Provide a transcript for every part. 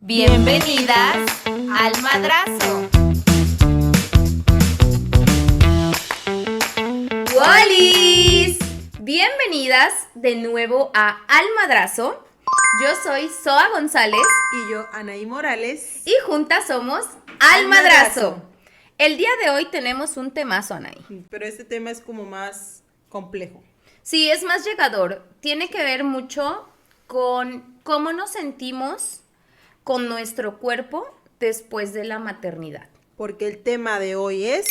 Bienvenidas al Madrazo. ¡Wolis! Bienvenidas de nuevo a Al Madrazo. Yo soy Soa González. Y yo, Anaí Morales. Y juntas somos Al Madrazo. El día de hoy tenemos un temazo, Anaí. Pero este tema es como más complejo. Sí, es más llegador. Tiene que ver mucho con cómo nos sentimos con nuestro cuerpo después de la maternidad. Porque el tema de hoy es...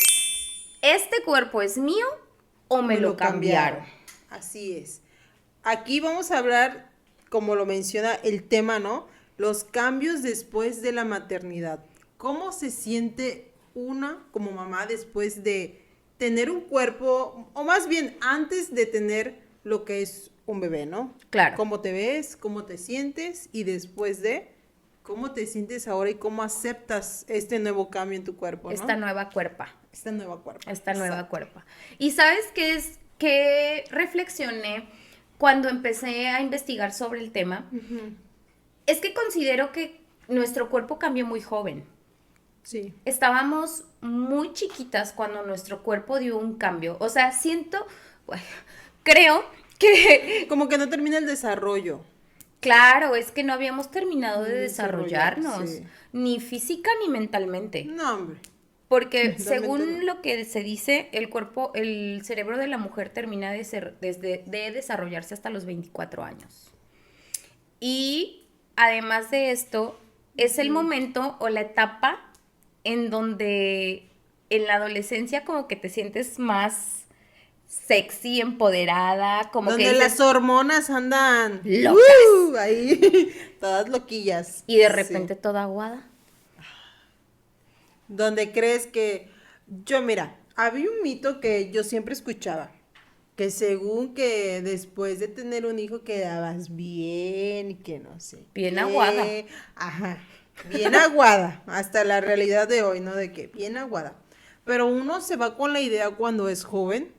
¿Este cuerpo es mío o me lo cambiaron? Así es. Aquí vamos a hablar, como lo menciona el tema, ¿no? Los cambios después de la maternidad. ¿Cómo se siente una como mamá después de tener un cuerpo, o más bien antes de tener lo que es un bebé, ¿no? Claro. ¿Cómo te ves? ¿Cómo te sientes? Y después de... ¿Cómo te sientes ahora y cómo aceptas este nuevo cambio en tu cuerpo, ¿no? Esta nueva cuerpa. Esta nueva cuerpa. Esta nueva cuerpa. Y ¿sabes qué es? Que reflexioné cuando empecé a investigar sobre el tema. Uh-huh. Es que considero que nuestro cuerpo cambió muy joven. Sí. Estábamos muy chiquitas cuando nuestro cuerpo dio un cambio. O sea, creo que... Como que no termina el desarrollo. Claro, es que no habíamos terminado de desarrollarnos, sí. Ni física ni mentalmente. No, hombre. Porque según lo que se dice, el cerebro de la mujer termina de desarrollarse hasta los 24 años. Y además de esto, es el momento o la etapa en donde en la adolescencia como que te sientes más sexy, empoderada, como donde que dices, las hormonas andan locas. Ahí, todas loquillas. Y de repente toda aguada. Donde crees que... Mira, había un mito que yo siempre escuchaba, que según que después de tener un hijo quedabas bien y que no sé. Bien aguada. Ajá, bien aguada, hasta la realidad de hoy, ¿no? De que bien aguada. Pero uno se va con la idea cuando es joven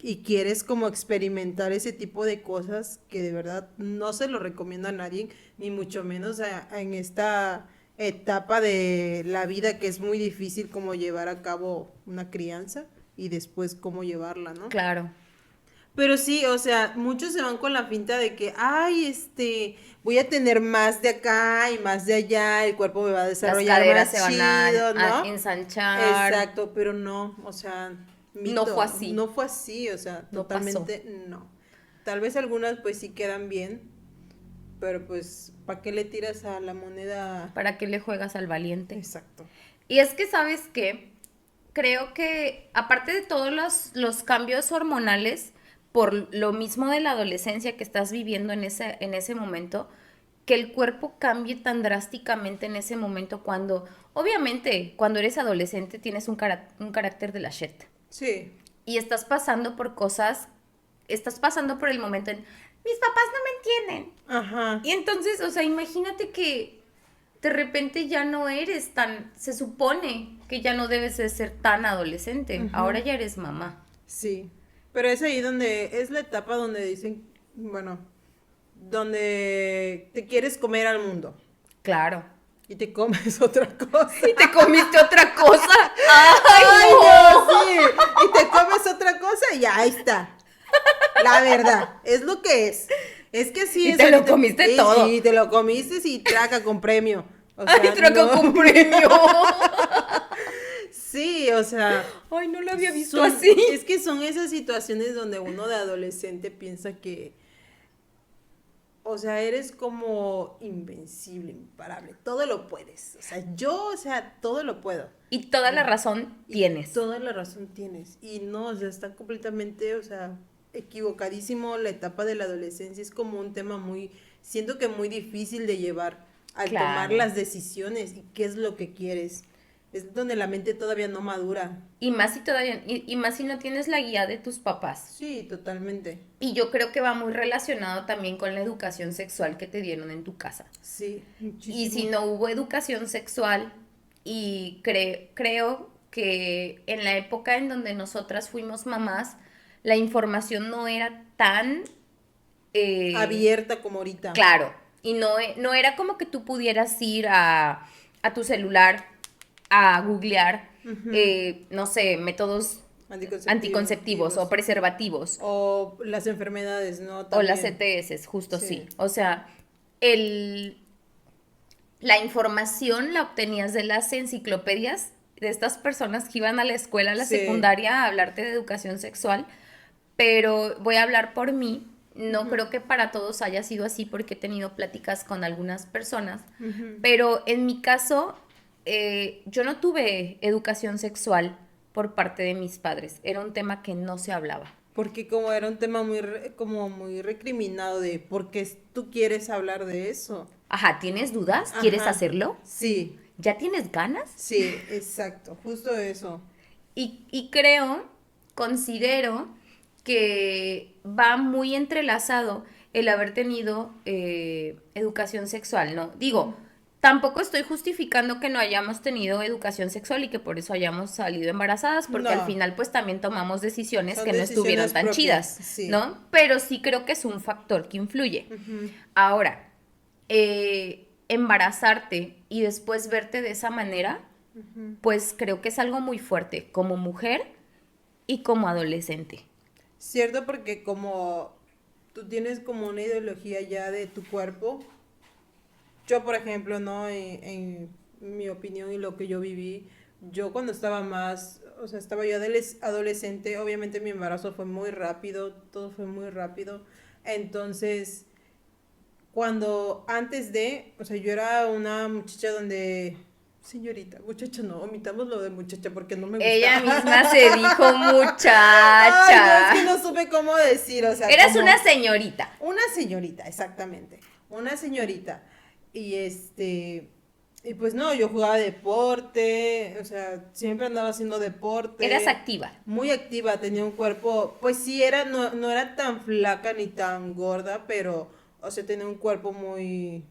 y quieres como experimentar ese tipo de cosas que de verdad no se lo recomiendo a nadie, ni mucho menos en esta etapa de la vida que es muy difícil como llevar a cabo una crianza y después cómo llevarla, ¿no? Claro. Pero sí, o sea, muchos se van con la finta de que, voy a tener más de acá y más de allá, el cuerpo me va a desarrollar Las caderas más se van chido, a ¿no? ensanchar. Exacto, pero no, o sea, mito, No fue así. No fue así, o sea, No totalmente pasó. no. Tal vez algunas pues sí quedan bien, pero pues, ¿para qué le tiras a la moneda? ¿Para qué le juegas al valiente? Exacto. Y es que, ¿sabes qué? Creo que, aparte de todos los cambios hormonales, por lo mismo de la adolescencia que estás viviendo en ese momento, que el cuerpo cambie tan drásticamente en ese momento cuando, obviamente, cuando eres adolescente tienes un carácter de la shit. Sí. Y estás pasando por cosas, estás pasando por el momento en, mis papás no me entienden. Ajá. Y entonces, o sea, imagínate que de repente ya no eres se supone que ya no debes de ser tan adolescente, Uh-huh. ahora ya eres mamá. Sí, pero es ahí donde, es la etapa donde dicen, bueno, donde te quieres comer al mundo Claro. y te comes otra cosa. Y te comiste otra cosa. ¡Ay, no! no! Sí, y te comes otra cosa y ya, ahí está. La verdad, es lo que es. Es que sí. Y te lo comiste todo. Y te lo comiste y traca con premio. O ¡Ay, sea, troco con premio! Sí, o sea... Ay, no lo había visto así. Es que son esas situaciones donde uno de adolescente piensa que... O sea, eres como invencible, imparable. Todo lo puedes. O sea, todo lo puedo. Y toda la razón tienes. Toda la razón tienes. Y no, o sea, está completamente, o sea, equivocadísimo. La etapa de la adolescencia es como un tema siento que muy difícil de llevar al Claro. tomar las decisiones y qué es lo que quieres. Es donde la mente todavía no madura. Y más y más si no tienes la guía de tus papás. Sí, totalmente. Y yo creo que va muy relacionado también con la educación sexual que te dieron en tu casa. Sí, muchísimo. Y si no hubo educación sexual, y creo que en la época en donde nosotras fuimos mamás, la información no era tan... abierta como ahorita. Claro. Y no era como que tú pudieras ir a tu celular a googlear, no sé, métodos anticonceptivos o preservativos. O las enfermedades, ¿no? O las También. ETS, justo Sí. sí. O sea, el, la información la obtenías de las enciclopedias de estas personas que iban a la escuela, a la Sí. secundaria, a hablarte de educación sexual, pero voy a hablar por mí. No creo que para todos haya sido así porque he tenido pláticas con algunas personas, pero en mi caso, yo no tuve educación sexual por parte de mis padres. Era un tema que no se hablaba. Porque como era un tema como muy recriminado de por qué tú quieres hablar de eso. Ajá, ¿tienes dudas? ¿Quieres Ajá. hacerlo? Sí, ¿Ya tienes ganas? sí, exacto, justo eso. Y considero que va muy entrelazado el haber tenido educación sexual, ¿no? Digo, tampoco estoy justificando que no hayamos tenido educación sexual y que por eso hayamos salido embarazadas, porque al No. final pues también tomamos decisiones Son que no estuvieron decisiones tan propias, chidas, sí. ¿no? Pero sí creo que es un factor que influye. Ahora, embarazarte y después verte de esa manera, pues creo que es algo muy fuerte como mujer y como adolescente. Cierto, porque como tú tienes como una ideología ya de tu cuerpo, yo por ejemplo, ¿no? En mi opinión y lo que yo viví, yo cuando estaba más, o sea, estaba yo adolescente, obviamente mi embarazo fue muy rápido, todo fue muy rápido, entonces cuando antes de, o sea, yo era una muchacha donde, señorita, muchacha no, omitamos lo de muchacha porque no me gusta. Ella misma se dijo Ay, no, muchacha. es que no supe cómo decir, o sea, Eras como una señorita. una señorita, exactamente, una señorita. Y y pues no, yo jugaba deporte, o sea, siempre andaba haciendo deporte. Eras activa. Muy activa, tenía un cuerpo, pues sí era, no era tan flaca ni tan gorda, pero, o sea, tenía un cuerpo muy,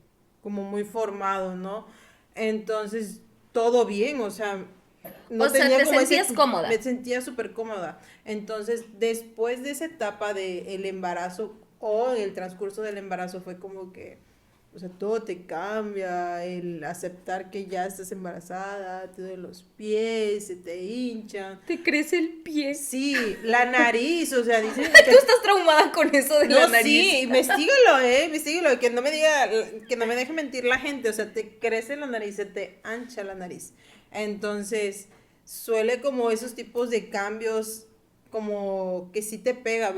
como muy formado, ¿no? Entonces, todo bien, o sea, no O sea, tenía te como sentías cómoda. me sentía súper cómoda. Entonces, después de esa etapa del embarazo o el transcurso del embarazo fue como que, o sea, todo te cambia, el aceptar que ya estás embarazada, te duelen los pies, se te hinchan. Te crece el pie. Sí, la nariz, o sea, dicen Tú estás traumada con eso de la no, nariz. sí, investígalo, que no me diga, que no me deje mentir la gente, o sea, te crece la nariz, se te ancha la nariz. Entonces, suele como esos tipos de cambios, como que sí te pega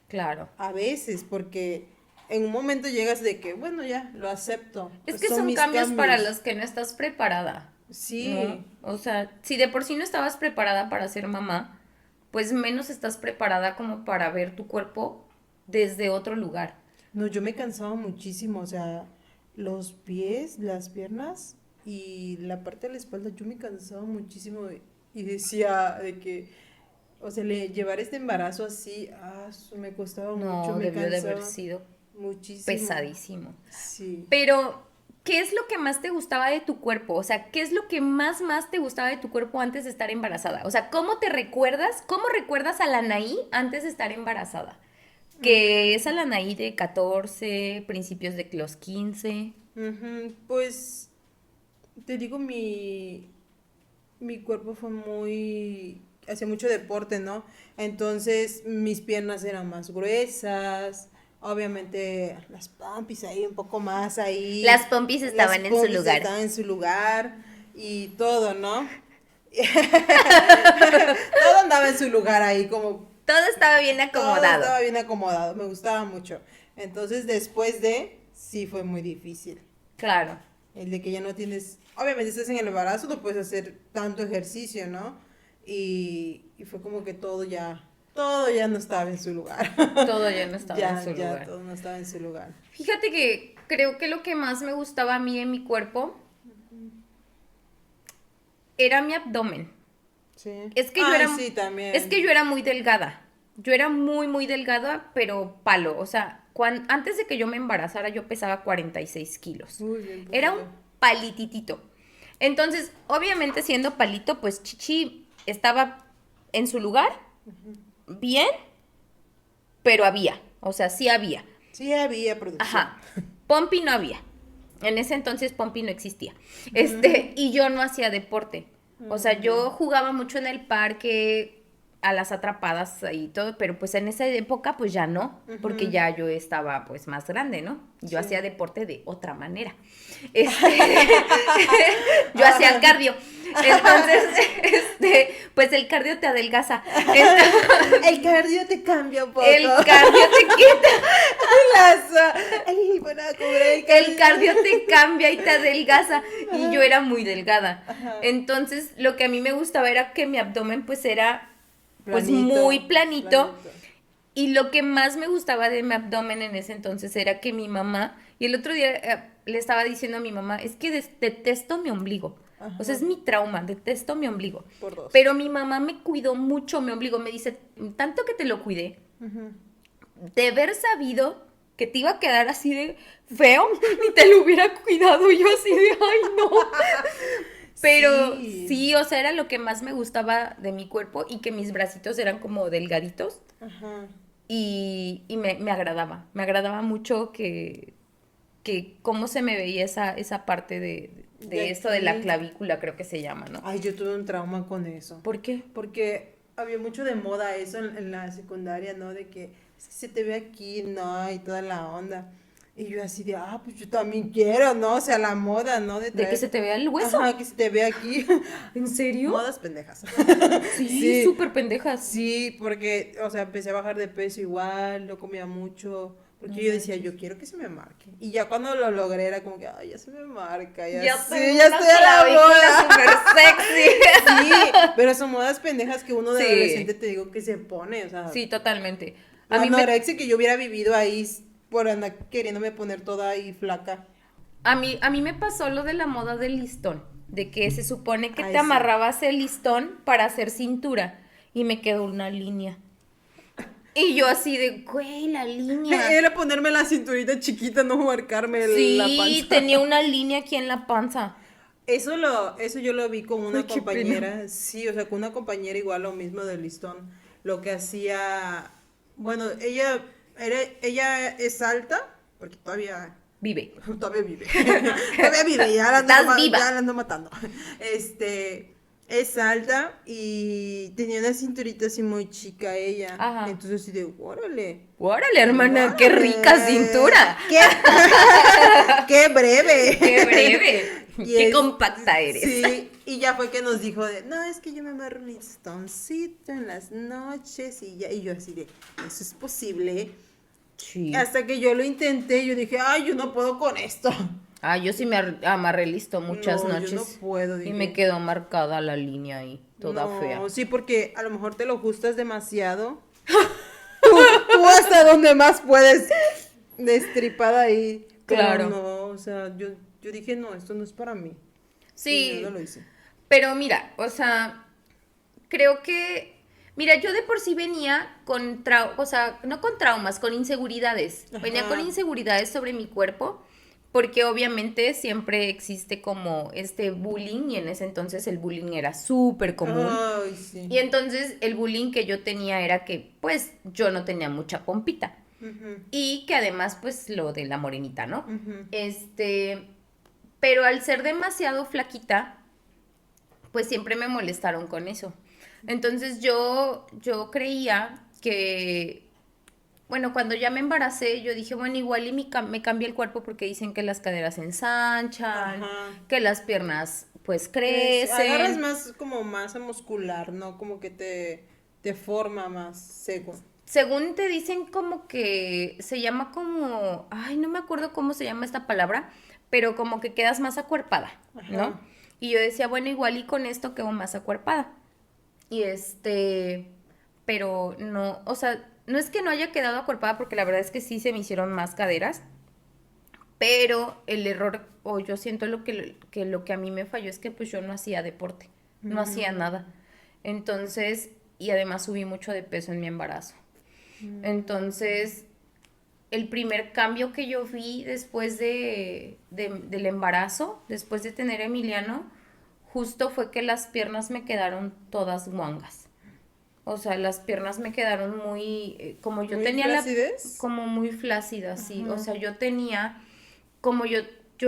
Claro. a veces, porque en un momento llegas de que, bueno, ya, lo acepto. Es que son mis cambios para los que no estás preparada. Sí. ¿No? O sea, si de por sí no estabas preparada para ser mamá, pues menos estás preparada como para ver tu cuerpo desde otro lugar. No, yo me cansaba muchísimo, o sea, los pies, las piernas y la parte de la espalda, yo me cansaba muchísimo y decía de que, o sea, llevar este embarazo así, me costaba mucho, No, me debió de haber cansaba sido muchísimo. pesadísimo. Sí. Pero, ¿qué es lo que más te gustaba de tu cuerpo? O sea, ¿qué es lo que más te gustaba de tu cuerpo antes de estar embarazada? O sea, ¿cómo te recuerdas? ¿Cómo recuerdas a la Anaí antes de estar embarazada? Que es a la Anaí de 14, principios de los 15. Pues, te digo, mi cuerpo fue hacía mucho deporte, ¿no? Entonces mis piernas eran más gruesas, obviamente las pompis ahí un poco más ahí. Las pompis estaban en su lugar. Estaban en su lugar y todo, ¿no? Todo andaba en su lugar ahí, como Todo estaba bien todo acomodado. estaba bien acomodado, me gustaba mucho. Entonces después sí fue muy difícil. Claro. El de que ya no tienes, obviamente estás en el embarazo, no puedes hacer tanto ejercicio, ¿no? Y fue como que todo ya no estaba en su lugar. Todo ya no estaba en su Ya lugar. todo no estaba en su lugar. Fíjate que creo que lo que más me gustaba a mí en mi cuerpo era mi abdomen. Sí. Es que yo era, sí, también. es que yo era muy delgada. Yo era muy, muy delgada, pero palo. O sea, antes de que yo me embarazara, yo pesaba 46 kilos. Uy, bien Era un poquito. palititito. Entonces, obviamente siendo palito, pues Chichi estaba en su lugar, bien, pero había. O sea, sí había. Sí había producción. Ajá. Pompi no había. En ese entonces Pompi no existía. Y yo no hacía deporte. O sea, yo jugaba mucho en el parque, a las atrapadas y todo, pero pues en esa época pues ya no, porque ya yo estaba pues más grande, ¿no? Yo hacía deporte de otra manera. Yo hacía cardio. Entonces, pues el cardio te adelgaza. El cardio te cambia un poco. El cardio te quita. El cardio te cambia y te adelgaza. Y yo era muy delgada. Entonces, lo que a mí me gustaba era que mi abdomen pues era pues muy planito. Y lo que más me gustaba de mi abdomen en ese entonces era que mi mamá, y el otro día le estaba diciendo a mi mamá, es que detesto mi ombligo. O sea, es mi trauma, detesto mi ombligo. Por dos. Pero mi mamá me cuidó mucho mi ombligo, me dice, tanto que te lo cuidé, de haber sabido que te iba a quedar así de feo, ni te lo hubiera cuidado, yo así de, ay no. Pero sí, o sea, era lo que más me gustaba de mi cuerpo y que mis bracitos eran como delgaditos. Y me agradaba mucho que cómo se me veía esa parte de esto de la clavícula, creo que se llama, ¿no? Ay, yo tuve un trauma con eso. ¿Por qué? Porque había mucho de moda eso en la secundaria, ¿no? De que se te ve aquí, ¿no? Y toda la onda. Y yo así de, pues yo también quiero, ¿no? O sea, la moda, ¿no? ¿De que se te vea el hueso? Ajá, que se te vea aquí. ¿En serio? Modas pendejas. Sí, súper pendejas. Sí, porque, o sea, empecé a bajar de peso igual, no comía mucho. Porque yo decía, yo quiero que se me marque. Y ya cuando lo logré era como que, ay, ya se me marca, ya estoy a la moda. Súper sexy. Sí, pero son modas pendejas que uno de adolescente te digo que se pone, o sea. Sí, totalmente. A mí anorexia que yo hubiera vivido ahí por andar queriéndome poner toda ahí flaca. A mí me pasó lo de la moda del listón, de que se supone que te amarrabas el listón para hacer cintura y me quedó una línea. Y yo así de, güey, la línea. Era ponerme la cinturita chiquita, no marcarme la panza. Sí, tenía una línea aquí en la panza. Eso yo lo vi con una compañera. Sí, o sea, con una compañera igual lo mismo del listón. Lo que hacía, bueno, ella es alta, porque todavía vive. Todavía vive, ya la ando matando. Es alta y tenía una cinturita así muy chica ella. Ajá. Entonces así de, órale. Órale, hermana, qué rica cintura. Qué breve. Qué breve. Qué compacta eres. Sí, y ya fue que nos dijo de, no, es que yo me amarro un listoncito en las noches y ya. Y yo así de, ¿eso es posible? Sí. Hasta que yo lo intenté, yo dije, ay, yo no puedo con esto. Yo sí me amarré listo muchas noches. Yo no puedo, dije. Y me quedó marcada la línea ahí, toda fea. Sí, porque a lo mejor te lo ajustas demasiado. tú hasta donde más puedes, destripada ahí. Claro. No, o sea, yo dije, no, esto no es para mí. Sí. Y no lo hice. Pero mira, o sea, creo que... Mira, yo de por sí venía con no con traumas, con inseguridades. Ajá. Venía con inseguridades sobre mi cuerpo. Porque obviamente siempre existe como bullying y en ese entonces el bullying era súper común. Ay, sí. Y entonces el bullying que yo tenía era que pues yo no tenía mucha pompita. Y que además pues lo de la morenita, ¿no? Pero al ser demasiado flaquita, pues siempre me molestaron con eso. Entonces yo creía que... Bueno, cuando ya me embaracé, yo dije, bueno, igual y me cambia el cuerpo porque dicen que las caderas se ensanchan, que las piernas, pues, crecen. Agarras más como masa muscular, ¿no? Como que te forma más, según te dicen como que se llama como, ay, no me acuerdo cómo se llama esta palabra, pero como que quedas más acuerpada, ¿no? Y yo decía, bueno, igual y con esto quedo más acuerpada. Y pero no, o sea... No es que no haya quedado acuerpada, porque la verdad es que sí se me hicieron más caderas, pero el error, o yo siento lo que a mí me falló es que pues yo no hacía deporte, no hacía nada. Entonces, y además subí mucho de peso en mi embarazo. Entonces, el primer cambio que yo vi después del embarazo, después de tener a Emiliano, justo fue que las piernas me quedaron todas guangas. O sea, las piernas me quedaron muy, como yo ¿Muy tenía flácidas? como muy flácidas, sí. O sea, yo tenía como yo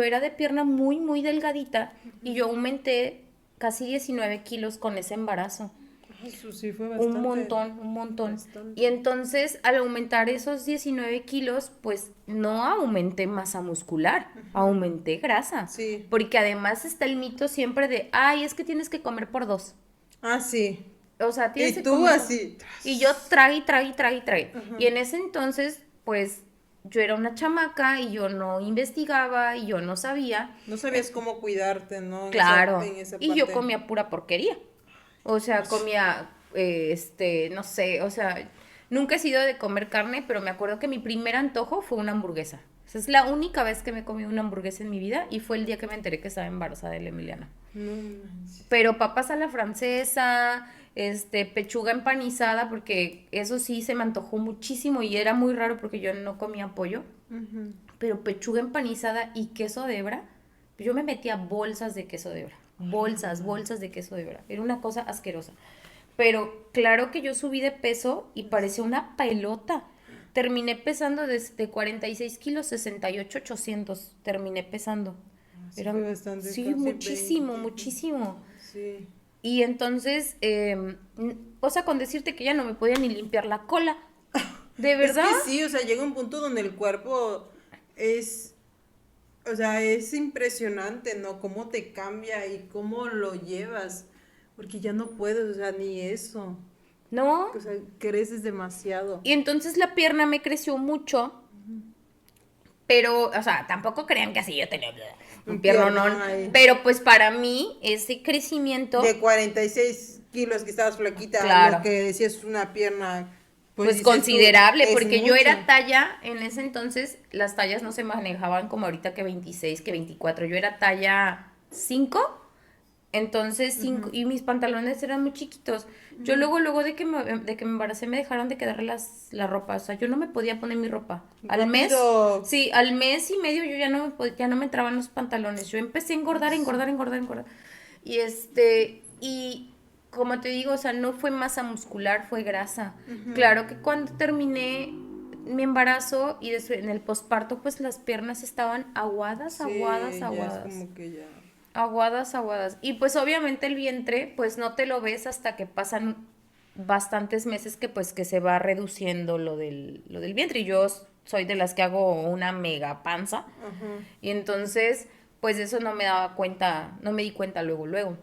era de pierna muy, muy delgadita y yo aumenté casi 19 kilos con ese embarazo. Eso sí fue bastante. Un montón. Bastante. Y entonces, al aumentar esos 19 kilos, pues no aumenté masa muscular, aumenté grasa. Sí. Porque además está el mito siempre de, ay, es que tienes que comer por dos. Ah, sí. O sea, tienes Y que tú comer así. Y yo trague. Y en ese entonces, pues, yo era una chamaca y yo no investigaba y yo no sabía. No sabías cómo cuidarte, ¿no? Claro. En esa Y yo parte. comía pura porquería. O sea, comía, no sé, o sea, nunca he sido de comer carne, pero me acuerdo que mi primer antojo fue una hamburguesa. Esa es la única vez que me comí una hamburguesa en mi vida y fue el día que me enteré que estaba embarazada de la Emiliana. No manches. Pero papas a la francesa, pechuga empanizada, porque eso sí se me antojó muchísimo y era muy raro porque yo no comía pollo. Ujú. Pero pechuga empanizada y queso de hebra, yo me metía bolsas de queso de hebra. Bolsas de queso de hebra. Era una cosa asquerosa. Pero claro que yo subí de peso y parecía una pelota. Terminé pesando desde 46 kilos, 68,800. Terminé pesando. Sí, fue bastante, Sí, casi muchísimo, 20. muchísimo. Sí. Y entonces, o sea, con decirte que ya no me podía ni limpiar la cola. ¿De verdad? Es que sí, o sea, llega un punto donde el cuerpo es, o sea, es impresionante, ¿no? Cómo te cambia y cómo lo llevas, porque ya no puedes, o sea, ni eso. ¿No? O sea, creces demasiado. Y entonces la pierna me creció mucho. Pero, o sea, tampoco crean que así yo tenía un piernonón. Piernón ahí. Pero pues para mí, ese crecimiento, De 46 kilos que estabas flaquita, claro, lo que decías una pierna, pues dices tú, considerable, es porque yo mucho. era talla, en ese entonces las tallas no se manejaban como ahorita que 26, que 24. Yo era talla 5. Entonces, y mis pantalones eran muy chiquitos. Yo luego de que me embaracé me dejaron de quedar la ropa. O sea, yo no me podía poner mi ropa. Al mes, Rápido. sí, al mes y medio yo ya no me entraban los pantalones. Yo empecé a engordar. Y y como te digo, o sea, no fue masa muscular, fue grasa. Claro que cuando terminé mi embarazo y en el posparto, pues las piernas estaban aguadas. Sí, ya es como que ya. Aguadas. Y pues obviamente el vientre, pues no te lo ves hasta que pasan bastantes meses que pues que se va reduciendo lo del vientre. Y yo soy de las que hago una mega panza. Ajá. Y entonces, pues eso no me daba cuenta, no me di cuenta luego.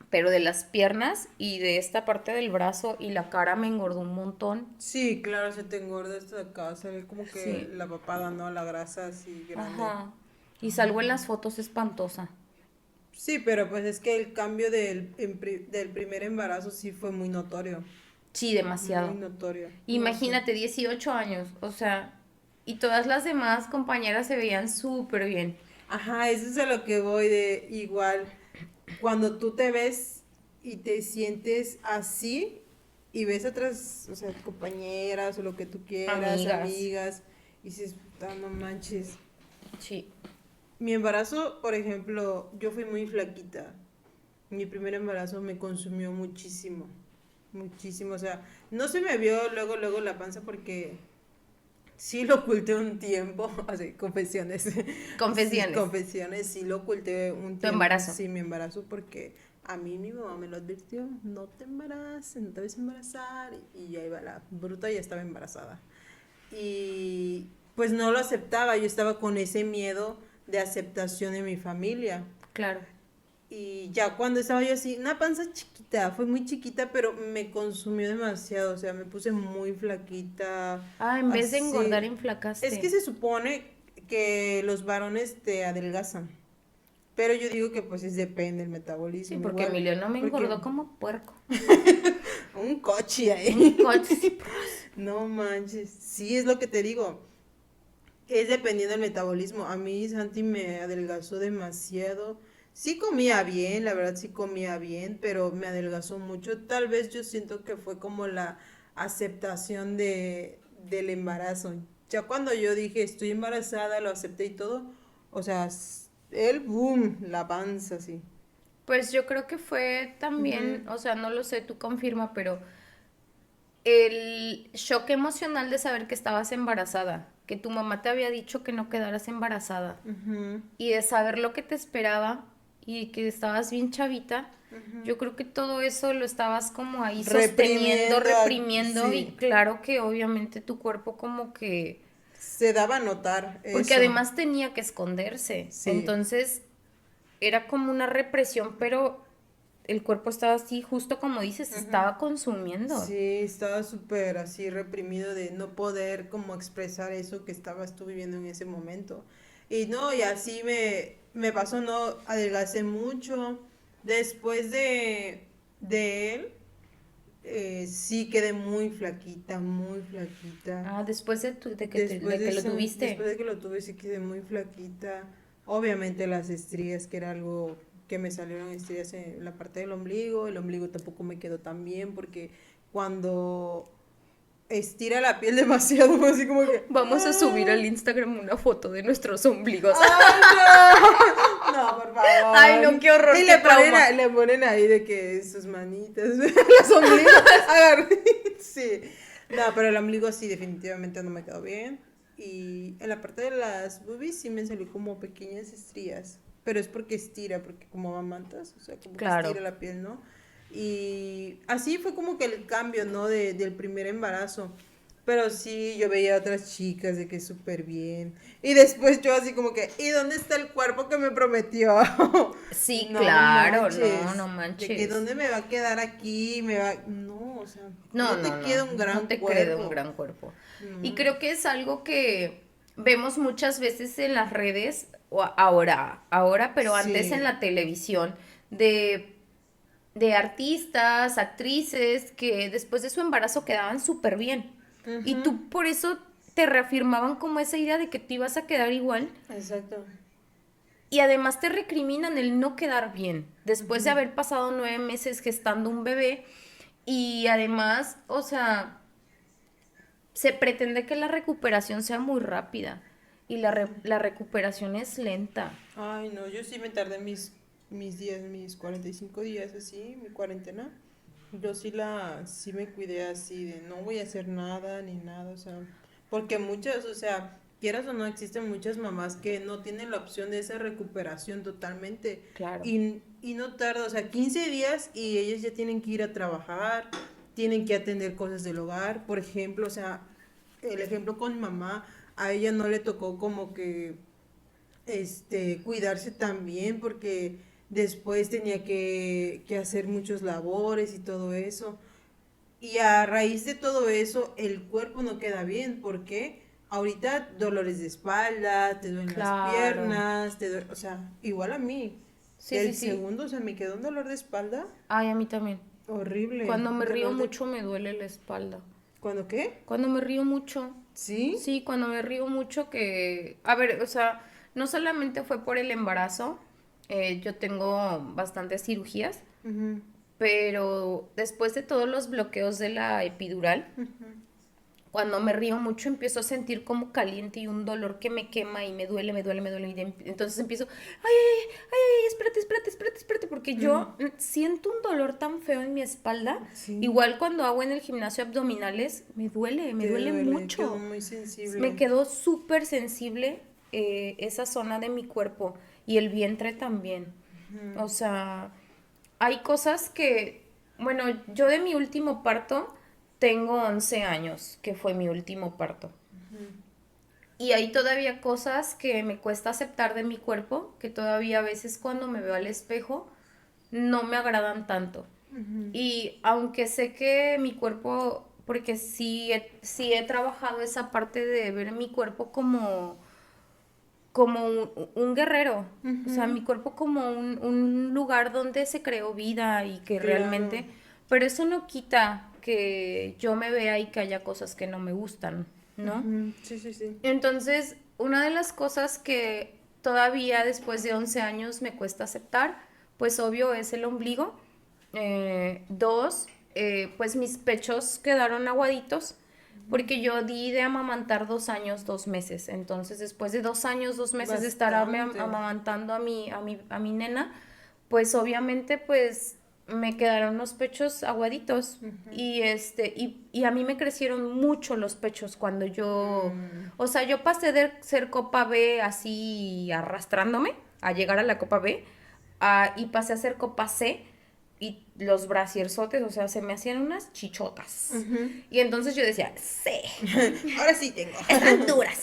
Pero de las piernas y de esta parte del brazo y la cara me engordó un montón. Sí, claro, se te engorda esto de acá, se ve como que Sí. la papada, ¿no? La grasa así grande. Ajá. Y salgo en las fotos espantosa. Sí, pero pues es que el cambio del primer embarazo sí fue muy notorio. Sí, demasiado. Muy notorio. Imagínate, 18 años, o sea, y todas las demás compañeras se veían súper bien. Ajá, eso es a lo que voy de igual. Cuando tú te ves y te sientes así y ves a otras, o sea, compañeras o lo que tú quieras, amigas, y dices, puta, no manches. Sí. Mi embarazo, por ejemplo, yo fui muy flaquita. Mi primer embarazo me consumió muchísimo, muchísimo. O sea, no se me vio luego la panza porque sí lo oculté un tiempo. Así, confesiones. Confesiones. Sí, confesiones, sí lo oculté un tiempo. ¿Tu embarazo? Sí, mi embarazo porque a mí mi mamá me lo advirtió, no te embaraces, no te vas a embarazar. Y ahí va la bruta, ya estaba embarazada. Y pues no lo aceptaba, yo estaba con ese miedo de aceptación de mi familia. Claro. Y ya cuando estaba yo así, una panza chiquita, fue muy chiquita, pero me consumió demasiado, o sea, me puse muy flaquita. Ah, en vez de así. engordar, enflacaste. Es que se supone que los varones te adelgazan, pero yo digo que pues depende del metabolismo. Sí, porque igual, Emiliano me porque engordó como puerco. un coche ahí. Un coche. No manches, sí es lo que te digo. Es dependiendo del metabolismo. A mí Santi me adelgazó demasiado. Sí comía bien, la verdad sí comía bien, pero me adelgazó mucho. Tal vez yo siento que fue como la aceptación del embarazo. Ya cuando yo dije estoy embarazada, lo acepté y todo, o sea, el boom, la panza, sí. Pues yo creo que fue también, o sea, no lo sé, tú confirma, pero el shock emocional de saber que estabas embarazada, que tu mamá te había dicho que no quedaras embarazada Ujú. y de saber lo que te esperaba y que estabas bien chavita, yo creo que todo eso lo estabas como ahí sosteniendo, Reprimiendo, reprimiendo y sí, claro que obviamente tu cuerpo como que, se daba a notar porque eso. además tenía que esconderse, Sí, entonces era como una represión, pero el cuerpo estaba así, justo como dices, se ujú. estaba consumiendo. Sí, estaba súper así reprimido de no poder como expresar eso que estabas tú viviendo en ese momento. Y no, y así me pasó, no, adelgacé mucho. Después de él, sí quedé muy flaquita, muy flaquita. Ah, después de que lo Después tuviste. de que lo tuve, sí quedé muy flaquita. Obviamente las estrías, que era algo que me salieron estrías en la parte del ombligo. El ombligo tampoco me quedó tan bien porque cuando estira la piel demasiado, fue así como que... Vamos a subir ¡Ah! al Instagram una foto de nuestros ombligos. ¡Ay, no! No, por Ay, no, favor. qué horror, Y qué trauma. le ponen ahí de que sus manitas, los ombligos. Sí. No, pero el ombligo sí, definitivamente no me quedó bien. Y en la parte de las boobies sí me salió como pequeñas estrías. Pero es porque estira, porque como mamantas, o sea, como que estira Claro. la piel, ¿no? Y así fue como que el cambio, ¿no? Del primer embarazo. Pero sí, yo veía a otras chicas de que súper bien. Y después yo así como que, ¿y dónde está el cuerpo que me prometió? Sí, No claro, no, manches. no De que manches. dónde me va a quedar aquí, me va... No, o sea, No, no no, te no, queda un no gran te creo un cuerpo. gran cuerpo. Y No. creo que es algo que vemos muchas veces en las redes, ahora, pero antes en Sí. la televisión, de, de artistas, actrices, que después de su embarazo quedaban súper bien. Y Ujú. tú por eso te reafirmaban como esa idea de que te ibas a quedar igual. Exacto. Y además te recriminan el no quedar bien, después de Ujú. haber pasado 9 meses gestando un bebé. Y además, o sea, se pretende que la recuperación sea muy rápida. Y la recuperación es lenta. Ay, no, yo sí me tardé mis días, mis 45 días así, mi cuarentena. Yo sí me cuidé así de no voy a hacer nada ni nada, o sea, porque muchas, o sea, quieras o no, existen muchas mamás que no tienen la opción de esa recuperación totalmente Claro. y no tarda, o sea, 15 días y ellas ya tienen que ir a trabajar, tienen que atender cosas del hogar, por ejemplo, o sea, el ejemplo con mi mamá, a ella no le tocó como que cuidarse también porque después tenía que hacer muchos labores y todo eso. Y a raíz de todo eso, el cuerpo no queda bien porque ahorita dolores de espalda, te duelen las Claro. piernas, o sea, igual a mí. Sí, sí, Del sí. segundo, o sea, me quedó un dolor de espalda Ay, a mí también. horrible. Cuando me río Dolor de... mucho me duele la espalda. ¿Cuándo qué? Cuando me río mucho. ¿Sí? Sí, cuando me río mucho que... A ver, o sea, no solamente fue por el embarazo, yo tengo bastantes cirugías, Ujú, pero después de todos los bloqueos de la epidural, cuando me río mucho empiezo a sentir como caliente y un dolor que me quema y me duele, me duele, me duele. Entonces empiezo, espérate, espérate, espérate, espérate, porque ujú. yo siento un dolor tan feo en mi espalda. Sí, Igual cuando hago en el gimnasio abdominales, me te duele duele, quedó mucho. muy Me sensible. quedó súper sensible esa zona de mi cuerpo y el vientre también. O sea, hay cosas que, bueno, yo de mi último parto tengo 11 años, que fue mi último parto. Y hay todavía cosas que me cuesta aceptar de mi cuerpo, que todavía a veces cuando me veo al espejo no me agradan tanto. Ujú. Y aunque sé que mi cuerpo, porque sí he trabajado esa parte de ver mi cuerpo como un guerrero, o sea, Ujú. mi cuerpo como un lugar donde se creó vida y que Claro. realmente, pero eso no quita que yo me vea y que haya cosas que no me gustan, ¿no? Ujú. Sí, sí, sí. Entonces, una de las cosas que todavía después de 11 años me cuesta aceptar, pues obvio es el ombligo. Dos, pues mis pechos quedaron aguaditos porque yo di de amamantar 2 años, 2 meses. Entonces, después de 2 años, 2 meses de estar Bastante. amamantando a mi nena, pues obviamente, pues me quedaron los pechos aguaditos. Y a mí me crecieron mucho los pechos cuando yo, o sea, yo pasé de ser copa B así arrastrándome a llegar a la copa B, y pasé a ser copa C y los brasierzotes, o sea, se me hacían unas chichotas. Y entonces yo decía, sí, Ahora sí tengo. están duras,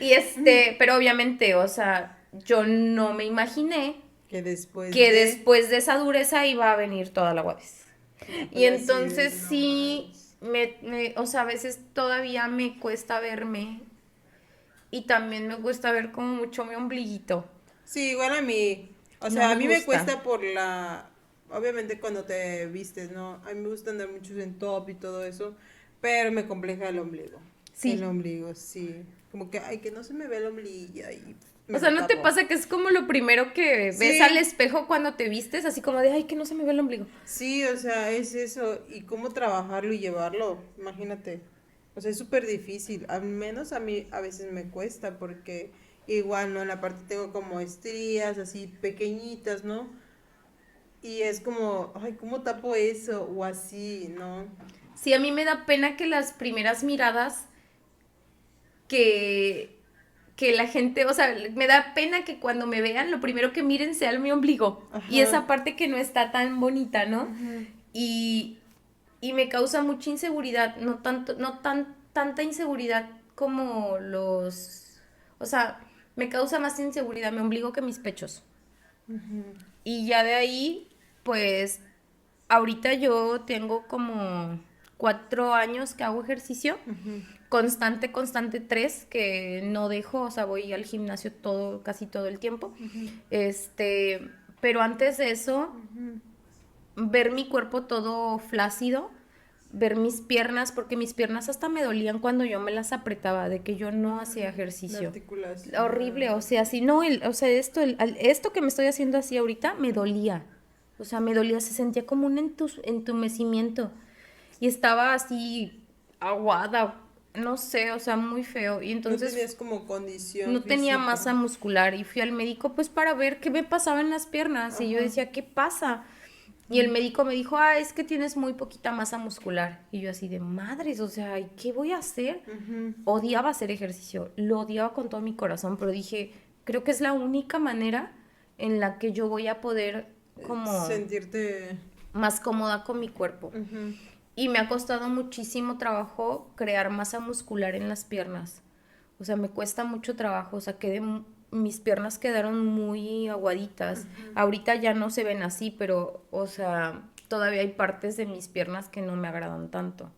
sí. Pero obviamente, o sea, yo no me imaginé Que después que después de esa dureza iba a venir toda la aguadez. Y pues, entonces no sí, o sea, a veces todavía me cuesta verme y también me cuesta ver como mucho mi ombliguito. Sí, igual a mí, o No sea, me a mí me gusta. cuesta por obviamente cuando te vistes, ¿no? A mí me gusta andar mucho en top y todo eso, pero me compleja el ombligo. Sí. El ombligo, sí. Como que, ay, que no se me ve el ombligo y me O sea, lo ¿no te tapo. pasa que es como lo primero que ves Sí. al espejo cuando te vistes? Así como de, ay, que no se me ve el ombligo. Sí, o sea, es eso. Y cómo trabajarlo y llevarlo, imagínate. O sea, es súper difícil. Al menos a mí a veces me cuesta porque igual, ¿no? En la parte tengo como estrías así pequeñitas, ¿no? Y es como, ay, ¿cómo tapo eso? O así, ¿no? Sí, a mí me da pena que las primeras miradas que, que la gente, o sea, me da pena que cuando me vean, lo primero que miren sea mi ombligo. Y Ajá. esa parte que no está tan bonita, ¿no? Y, y me causa mucha inseguridad, tanta inseguridad como o sea, me causa más inseguridad mi ombligo que mis pechos. Y ya de ahí, pues, ahorita yo tengo como 4 años que hago ejercicio, constante 3, que no dejo, o sea, voy al gimnasio casi todo el tiempo. Pero antes de eso, ver mi cuerpo todo flácido, ver mis piernas, porque mis piernas hasta me dolían cuando yo me las apretaba, de que yo no hacía La ejercicio. articulación. Horrible, o sea, si no, o sea, esto que me estoy haciendo así ahorita me dolía. O sea, me dolía, se sentía como un entumecimiento. Y estaba así aguada, no sé, o sea, muy feo. Y No entonces tenías como condición no tenía física. masa muscular y fui al médico pues para ver qué me pasaba en las piernas. Y yo decía, ¿qué pasa? Y el médico me dijo, es que tienes muy poquita masa muscular. Y yo así de madres, o sea, ¿y qué voy a hacer? Odiaba hacer ejercicio, lo odiaba con todo mi corazón, pero dije, creo que es la única manera en la que yo voy a poder como Sentirte. más cómoda con mi cuerpo. Y me ha costado muchísimo trabajo crear masa muscular en las piernas. O sea, me cuesta mucho trabajo, o sea, mis piernas quedaron muy aguaditas. Ahorita ya no se ven así, pero, o sea, todavía hay partes de mis piernas que no me agradan tanto.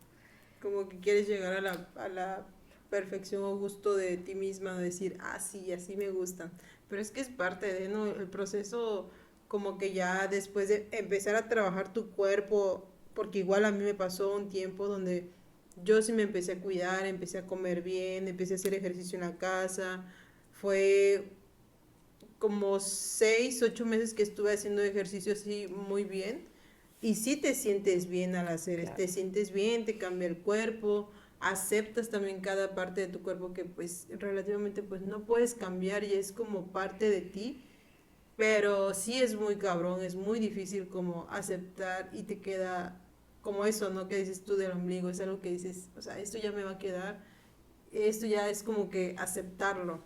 Como que quieres llegar a la perfección o gusto de ti misma, de decir, sí, así me gustan. Pero es que es parte de, ¿no? El proceso, como que ya después de empezar a trabajar tu cuerpo, porque igual a mí me pasó un tiempo donde yo sí me empecé a cuidar, empecé a comer bien, empecé a hacer ejercicio en la casa. Fue como 6, 8 meses que estuve haciendo ejercicio así muy bien. Y sí te sientes bien al hacer, Claro. te sientes bien, te cambia el cuerpo, aceptas también cada parte de tu cuerpo que pues relativamente pues no puedes cambiar y es como parte de ti, pero sí es muy cabrón, es muy difícil como aceptar y te queda como eso, ¿no? Que dices tú del ombligo, es algo que dices, o sea, esto ya me va a quedar, esto ya es como que aceptarlo.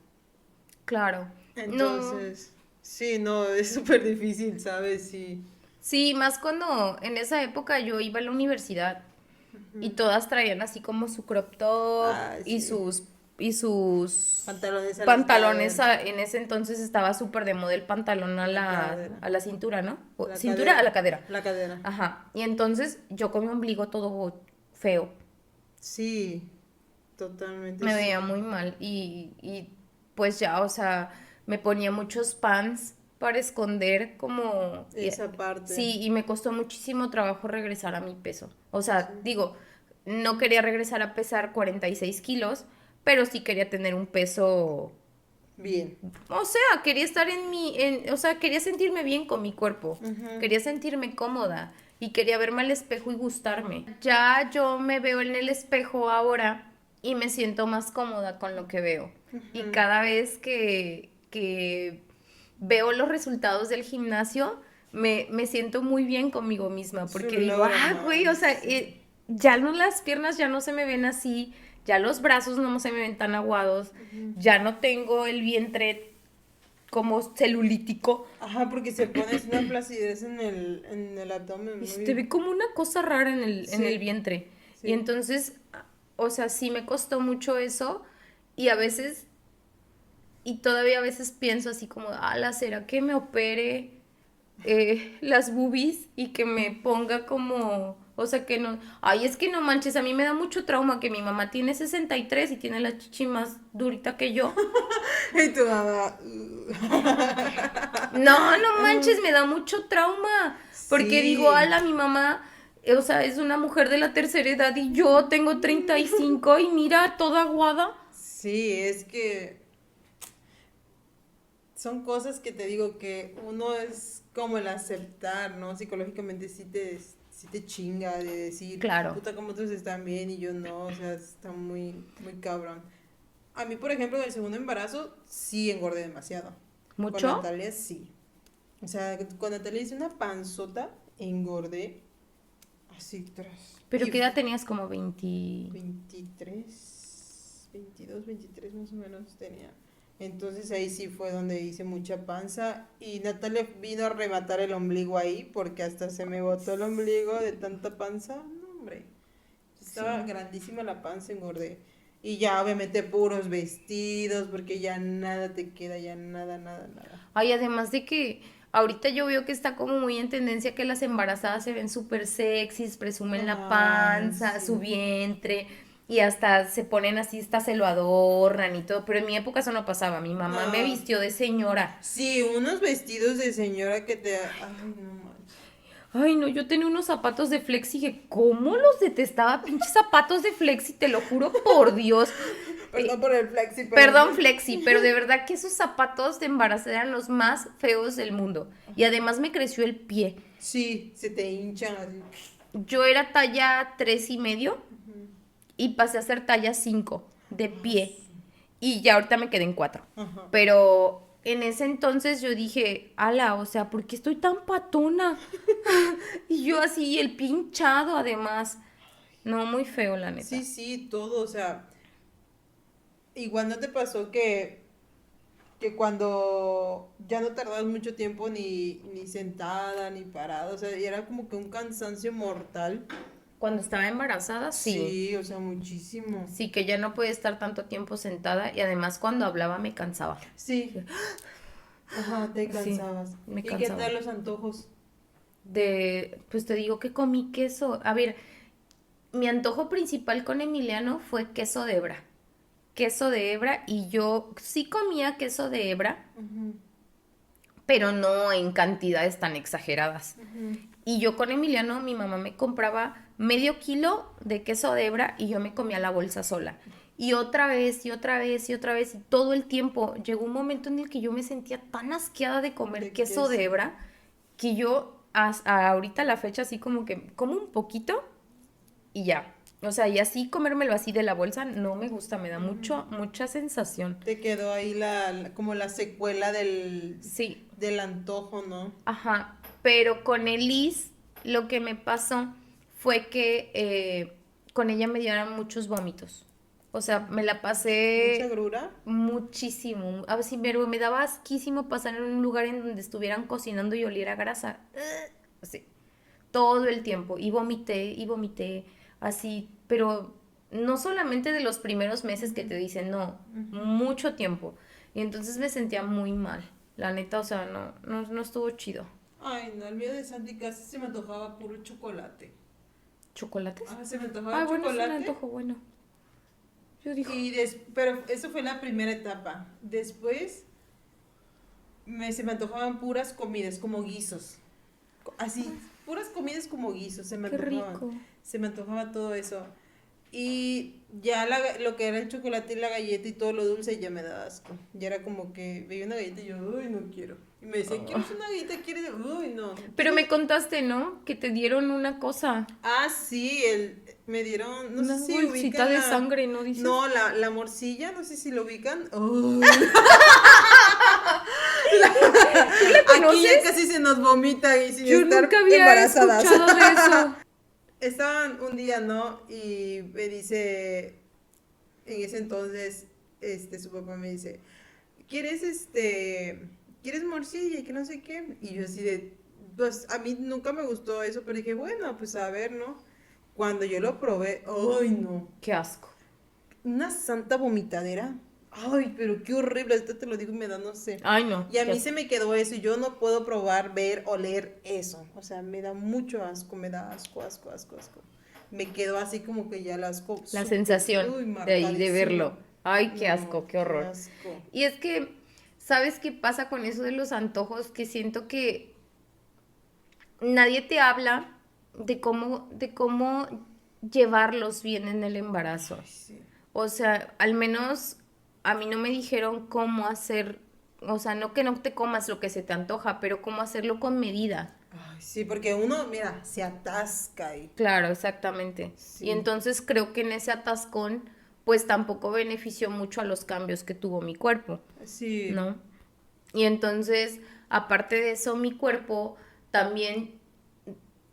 Claro. No. Entonces, sí, no, es súper difícil, ¿sabes? Sí. Sí, más cuando en esa época yo iba a la universidad y todas traían así como su crop top Ah, y sí. sus Pantalones a las pantalones. caderas. En ese entonces estaba súper de moda el pantalón La cadera. a la cintura, ¿no? La Cintura cadera. a la cadera. La cadera. Ajá. Y entonces yo con mi ombligo todo feo. Sí, totalmente Me veía sí. muy mal y pues ya, o sea, me ponía muchos pants para esconder como... Esa parte. Sí, y me costó muchísimo trabajo regresar a mi peso. O sea, digo, no quería regresar a pesar 46 kilos, pero sí quería tener un peso... Bien. O sea, quería estar o sea, quería sentirme bien con mi cuerpo, quería sentirme cómoda y quería verme al espejo y gustarme. Ya yo me veo en el espejo ahora y me siento más cómoda con lo que veo. Y cada vez que veo los resultados del gimnasio, me siento muy bien conmigo misma, porque Su digo, logro, güey, o sea, sí. ya no, las piernas ya no se me ven así, ya los brazos no se me ven tan aguados, ya no tengo el vientre como celulítico, Ajá, porque se pone así una placidez en el abdomen y se te ve muy... como una cosa rara en el Sí, vientre. Y sí. entonces, o sea, sí me costó mucho eso, y a veces, y todavía a veces pienso así como, ala, ¿será que me opere las boobies y que me ponga como, o sea, que no, ay, es que no manches, a mí me da mucho trauma que mi mamá tiene 63 y tiene la chichi más durita que yo. Y tu mamá... No, no manches, me da mucho trauma, porque digo, Sí, ala, mi mamá, o sea, es una mujer de la tercera edad y yo tengo 35 y mira, toda aguada. sí, es que son cosas que te digo que uno es como el aceptar, ¿no? Psicológicamente sí te chinga de decir, Claro, puta, como otros están bien y yo no, o sea, está muy, muy cabrón. A mí, por ejemplo, en el segundo embarazo sí engordé demasiado. Con ¿mucho? Natalia sí. O sea, con Natalia hice una panzota, engordé así tras. Pero Y ¿qué edad tenías? Como 20. 23, 22, 23 más o menos tenía. Entonces ahí sí fue donde hice mucha panza y Natalia vino a rematar el ombligo ahí porque hasta se me botó el ombligo de tanta panza. No, hombre, estaba Sí. grandísima la panza, engordé. Y ya obviamente puros vestidos porque ya nada te queda, ya nada, nada, nada. Ay, además de que ahorita yo veo que está como muy en tendencia que las embarazadas se ven súper sexys, presumen la Ay, panza, su sí. vientre y hasta se ponen así, hasta se lo adornan y todo. Pero en mi época eso no pasaba. Mi mamá me No, vistió de señora. sí, unos vestidos de señora que te... Ay, no manches. Ay, no, yo tenía unos zapatos de Flexi, dije, ¿cómo los detestaba? Pinches zapatos de Flexi, te lo juro por Dios. Perdón por el flexi, pero Perdón, no. Flexi, pero de verdad que esos zapatos de embarazada eran los más feos del mundo. Y además me creció el pie. Sí, se te hinchan así. Yo era talla 3.5 y pasé a ser talla 5 de Ah, pie. Y ya ahorita me quedé en 4. ajá. Pero en ese entonces yo dije, ala, o sea, ¿por qué estoy tan patona? Y yo así, el pie hinchado además. No, muy feo, la Sí, neta. sí, todo, o sea, igual no te pasó que cuando ya no tardabas mucho tiempo ni sentada ni parada, o sea, era como que un cansancio mortal. Cuando estaba embarazada, sí. Sí, o sea, muchísimo. Sí, que ya no podía estar tanto tiempo sentada y además cuando hablaba me cansaba. Sí, ajá, te Sí, cansabas. me ¿Y qué cansaba. tal los antojos? Pues te digo que comí queso. A ver, mi antojo principal con Emiliano fue queso de hebra. Queso de hebra y yo sí comía queso de hebra, Ujú, pero no en cantidades tan exageradas. ujú. Y yo con Emiliano, mi mamá me compraba medio kilo de queso de hebra y yo me comía la bolsa sola. Y otra vez, y otra vez, y otra vez, y todo el tiempo. Llegó un momento en el que yo me sentía tan asqueada de comer De queso de queso. hebra que yo ahorita a la fecha así como que como un poquito y ya. O sea, y así comérmelo así de la bolsa no me gusta, me da mucha sensación. Te quedó ahí como la secuela Sí, del antojo, ¿no? ajá. Pero con Elise lo que me pasó fue que con ella me dieron muchos vómitos. O sea, me la Mucha pasé grura. muchísimo. A ver si me daba asquísimo pasar en un lugar en donde estuvieran cocinando y oliera a grasa. Así, todo el tiempo. Y vomité, así. Pero no solamente de los primeros meses que te dicen, no, mucho tiempo. Y entonces me sentía muy mal. La neta, o sea, no estuvo chido. Ay, no, el mío de Santi casi se me antojaba puro chocolate. ¿Chocolates? Ah, se me antojaba Ay, el bueno, es un chocolate. antojo bueno. Yo digo, Pero eso fue la primera etapa. Después se me antojaban puras comidas, como guisos. Así, puras comidas como guisos, se me qué antojaban. rico. Se me antojaba todo eso. Y ya lo que era el chocolate y la galleta y todo lo dulce ya me daba asco. Ya era como que veía una galleta y yo, uy, no quiero. Y me decía, ¿quieres una galleta? ¿Quieres? Uy, no. Pero ¿Quieres? me contaste, ¿no? Que te dieron una cosa, Ah, sí, me dieron, no sé una si bolsita ubican de sangre, ¿no dices? no, la morcilla, no sé si lo ubican. Uy, Aquí ya casi se nos vomita y sin Yo estar nunca había embarazadas. escuchado de eso. Estaban un día, ¿no? Y me dice, en ese entonces, su papá me dice, ¿quieres morcilla? Y que no sé qué. Y yo así de, pues a mí nunca me gustó eso, pero dije, bueno, pues a ver, ¿no? Cuando yo lo probé, ¡ay, no! Qué asco. Una santa vomitadera. Ay, pero qué horrible, esto te lo digo y me da, no sé. Ay, no. Y a qué mí asco. se me quedó eso y yo no puedo probar, ver, oler eso. O sea, me da mucho asco, me da asco, asco, asco, asco. Me quedó así como que ya el asco La súper, sensación uy, de ahí, de marcadísimo. verlo. Ay, qué No, asco, qué qué horror. asco. Y es que, ¿sabes qué pasa con eso de los antojos? Que siento que nadie te habla de cómo llevarlos bien en el embarazo. Ay, sí. O sea, al menos a mí no me dijeron cómo hacer, o sea, no que no te comas lo que se te antoja, pero cómo hacerlo con medida. Ay, sí, porque uno, mira, se atasca ahí. Claro, exactamente. Y Sí. entonces creo que en ese atascón, pues tampoco benefició mucho a los cambios que tuvo mi cuerpo, Sí. ¿no? Y entonces, aparte de eso, mi cuerpo también,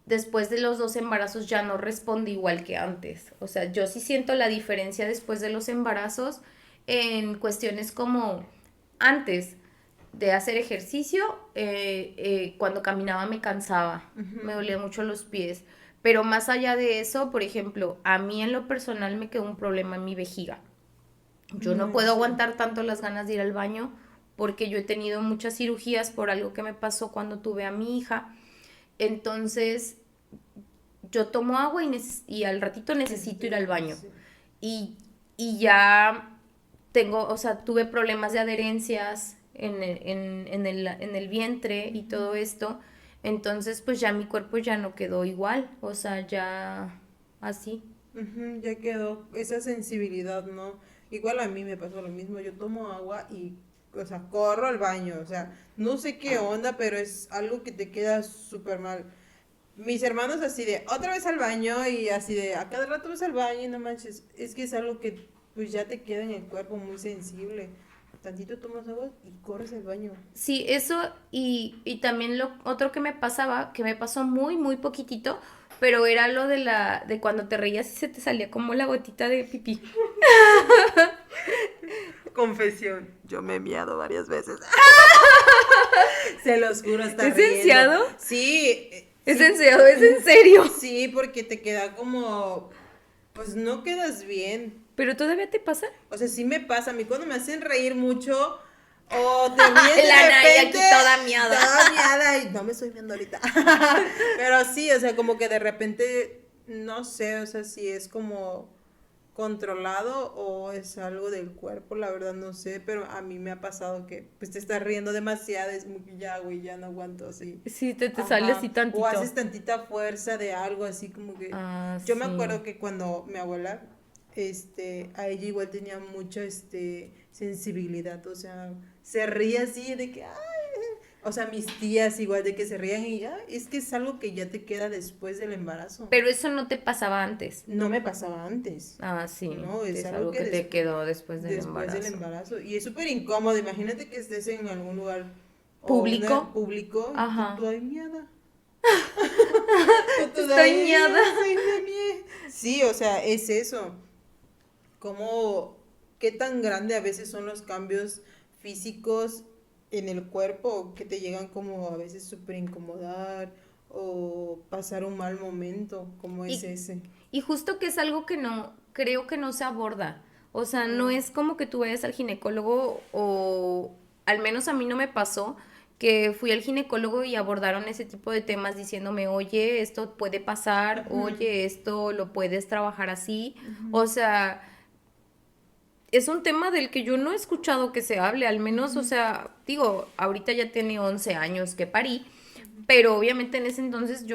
después de los 2 embarazos, ya no responde igual que antes. O sea, yo sí siento la diferencia después de los embarazos en cuestiones como antes de hacer ejercicio, cuando caminaba me cansaba, me dolía mucho los pies. Pero más allá de eso, por ejemplo, a mí en lo personal me quedó un problema en mi vejiga. Yo no puedo Sí. aguantar tanto las ganas de ir al baño porque yo he tenido muchas cirugías por algo que me pasó cuando tuve a mi hija. Entonces, yo tomo agua y al ratito necesito ir al baño. Sí. Y, y ya tengo, o sea, tuve problemas de adherencias en el vientre y todo esto. Entonces, pues ya mi cuerpo ya no quedó igual. O sea, ya así. Ujú, ya quedó esa sensibilidad, ¿no? Igual a mí me pasó lo mismo, yo tomo agua y, o sea, corro al baño, o sea, no sé qué onda, pero es algo que te queda súper mal. Mis hermanos así de, otra vez al baño y así de, a cada rato vas al baño y no manches, es que es algo que pues ya te queda en el cuerpo muy sensible. Tantito tomas agua y corres al baño. Sí, eso y también lo otro que me pasaba, que me pasó muy, muy poquitito, pero era lo de cuando te reías y se te salía como la gotita de pipí. Confesión, yo me he miado varias veces. Se los juro, hasta ¿Es riendo. enseado? Sí, ¿Es sí, en serio? ¿Es en serio? sí, porque te queda como, pues no quedas bien. ¿Pero todavía te pasa? O sea, sí me pasa, a mí cuando me hacen reír mucho, o te ríes de La Nay repente. aquí toda miada. Toda miada, y no me estoy viendo ahorita. Pero sí, o sea, como que de repente, no sé, o sea, si es como controlado o es algo del cuerpo, la verdad no sé, pero a mí me ha pasado que pues te estás riendo demasiado, es como que ya, güey, ya no aguanto así. Sí, te sale Ajá. así tantito. O haces tantita fuerza de algo así como que... Ah, Yo me sí. acuerdo que cuando mi abuela, a ella igual tenía mucha, sensibilidad, o sea, se ría así de que, ay, o sea, mis tías igual de que se rían y ya, es que es algo que ya te queda después del embarazo. Pero eso no te pasaba antes. No me pasaba antes. Ah, sí. No, es Es algo algo que te quedó después del después del embarazo. embarazo. Y es súper incómodo. Imagínate que estés en algún lugar o ¿Público? público y Ajá. tú ahí miada. Tú de Estoy ahí, miada. ay, me mié. Sí, o sea, es eso. Cómo, qué tan grande a veces son los cambios físicos en el cuerpo que te llegan como a veces súper incomodar o pasar un mal momento, como es Y, ese. y justo que es algo que no, creo que no se aborda. O sea, no es como que tú vayas al ginecólogo o al menos a mí no me pasó que fui al ginecólogo y abordaron ese tipo de temas diciéndome, oye, esto puede pasar, oye, esto lo puedes trabajar así. O sea, es un tema del que yo no he escuchado que se hable, al menos, o sea, digo, ahorita ya tiene 11 años que parí, pero obviamente en ese entonces